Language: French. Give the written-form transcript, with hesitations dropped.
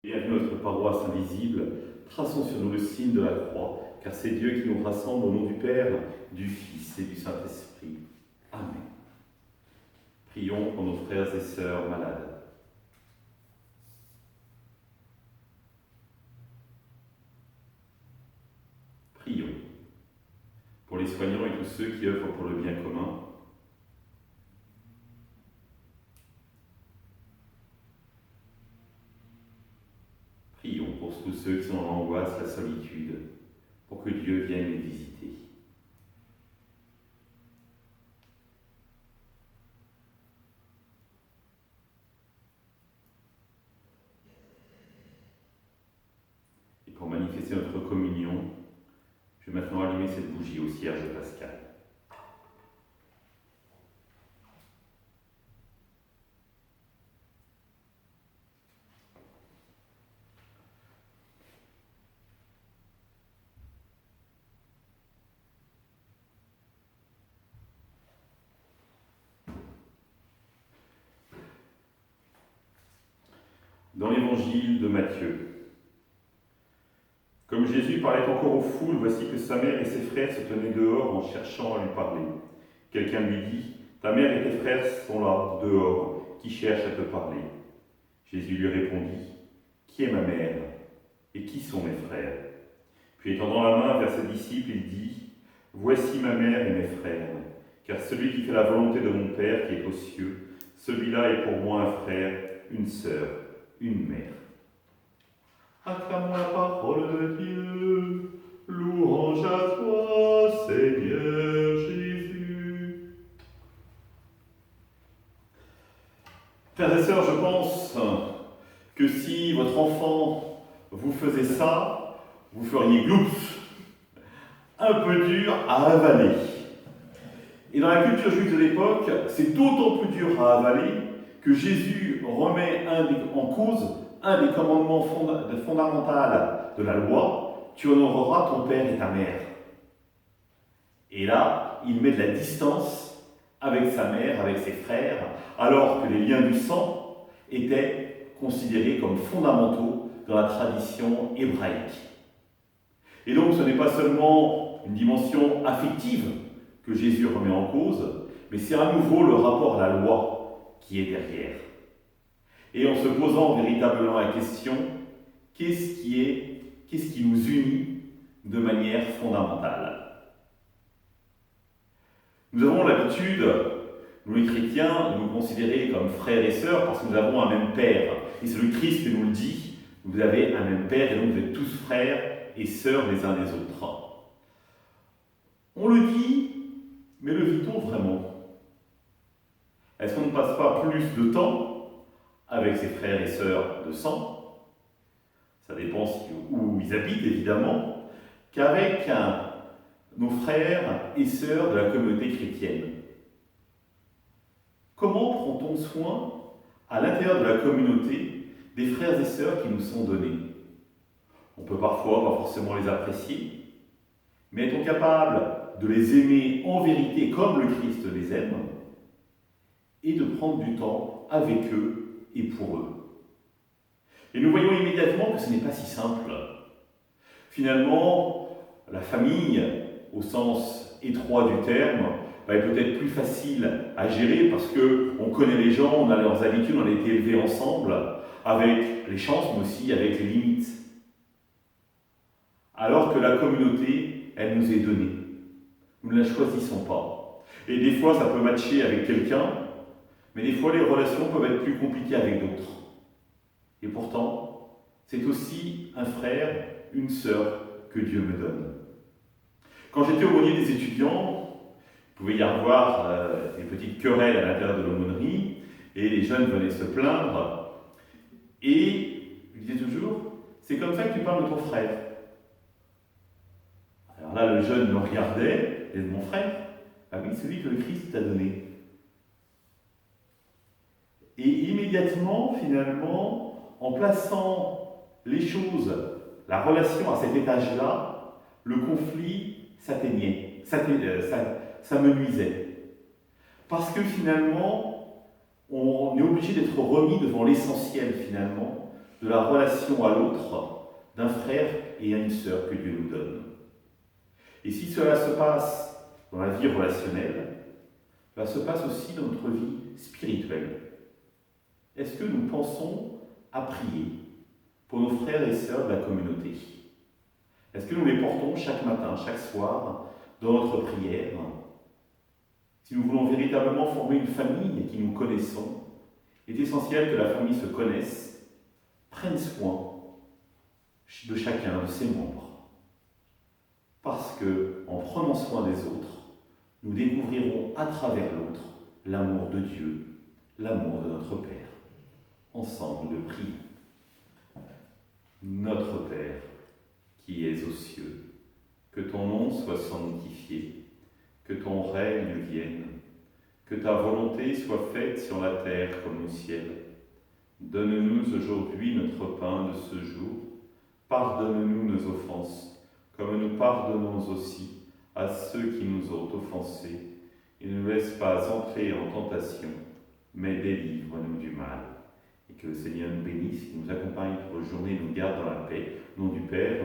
Bienvenue à notre paroisse invisible, traçons sur nous le signe de la croix, car c'est Dieu qui nous rassemble au nom du Père, du Fils et du Saint-Esprit. Amen. Prions pour nos frères et sœurs malades. Prions pour les soignants et tous ceux qui œuvrent pour le bien commun. Prions pour tous ceux qui sont dans l'angoisse, la solitude, pour que Dieu vienne les visiter. Et pour manifester notre communion, je vais maintenant allumer cette bougie au cierge pascal. Dans l'évangile de Matthieu, comme Jésus parlait encore aux foules, voici que sa mère et ses frères se tenaient dehors en cherchant à lui parler. Quelqu'un lui dit, « Ta mère et tes frères sont là, dehors, qui cherchent à te parler. » Jésus lui répondit, « Qui est ma mère et qui sont mes frères ?» Puis étendant la main vers ses disciples, il dit, « Voici ma mère et mes frères, car celui qui fait la volonté de mon Père qui est aux cieux, celui-là est pour moi un frère, une sœur, une mère. » Acclamons la parole de Dieu, louange à toi, Seigneur Jésus. Frères et sœurs, je pense que si votre enfant vous faisait ça, vous feriez gloups, un peu dur à avaler. Et dans la culture juive de l'époque, c'est d'autant plus dur à avaler que Jésus remet en cause un des commandements fondamentaux de la loi, tu honoreras ton père et ta mère. Et là, il met de la distance avec sa mère, avec ses frères, alors que les liens du sang étaient considérés comme fondamentaux dans la tradition hébraïque. Et donc ce n'est pas seulement une dimension affective que Jésus remet en cause, mais c'est à nouveau le rapport à la loi qui est derrière. Et en se posant véritablement la question, qu'est-ce qui nous unit de manière fondamentale? Nous avons l'habitude, nous les chrétiens, de nous considérer comme frères et sœurs parce que nous avons un même Père. Et c'est le Christ qui nous le dit, vous avez un même Père et donc vous êtes tous frères et sœurs les uns des autres. On le dit, mais le vit-on vraiment? Est-ce qu'on ne passe pas plus de temps avec ses frères et sœurs de sang, ça dépend où ils habitent évidemment, qu'avec nos frères et sœurs de la communauté chrétienne? Comment prend-on soin à l'intérieur de la communauté des frères et sœurs qui nous sont donnés? On peut parfois pas forcément les apprécier, mais est-on capable de les aimer en vérité comme le Christ les aime et de prendre du temps avec eux et pour eux? Et nous voyons immédiatement que ce n'est pas si simple. Finalement, la famille, au sens étroit du terme, est peut-être plus facile à gérer parce qu'on connaît les gens, on a leurs habitudes, on a été élevés ensemble, avec les chances, mais aussi avec les limites. Alors que la communauté, elle nous est donnée. Nous ne la choisissons pas. Et des fois, ça peut matcher avec quelqu'un, mais des fois, les relations peuvent être plus compliquées avec d'autres. Et pourtant, c'est aussi un frère, une sœur que Dieu me donne. Quand j'étais aumônier des étudiants, il pouvait y avoir des petites querelles à l'intérieur de l'aumônerie, et les jeunes venaient se plaindre, et je disais toujours, c'est comme ça que tu parles de ton frère. Alors là, le jeune me regardait, et mon frère, ah oui, celui que le Christ t'a donné. Et immédiatement, finalement, en plaçant les choses, la relation à cet étage-là, le conflit s'atteignait, s'amenuisait. Parce que finalement, on est obligé d'être remis devant l'essentiel finalement, de la relation à l'autre, d'un frère et à une sœur que Dieu nous donne. Et si cela se passe dans la vie relationnelle, cela se passe aussi dans notre vie spirituelle. Est-ce que nous pensons à prier pour nos frères et sœurs de la communauté? Est-ce que nous les portons chaque matin, chaque soir, dans notre prière? Si nous voulons véritablement former une famille qui nous connaissons, il est essentiel que la famille se connaisse, prenne soin de chacun de ses membres. Parce que, en prenant soin des autres, nous découvrirons à travers l'autre l'amour de Dieu, l'amour de notre Père. Ensemble, le prions. Notre Père, qui es aux cieux, que ton nom soit sanctifié, que ton règne vienne, que ta volonté soit faite sur la terre comme au ciel. Donne-nous aujourd'hui notre pain de ce jour. Pardonne-nous nos offenses, comme nous pardonnons aussi à ceux qui nous ont offensés. Et ne nous laisse pas entrer en tentation, mais délivre-nous du mal. Et que le Seigneur nous bénisse, nous accompagne pour la journée, nous garde dans la paix. Au nom du Père,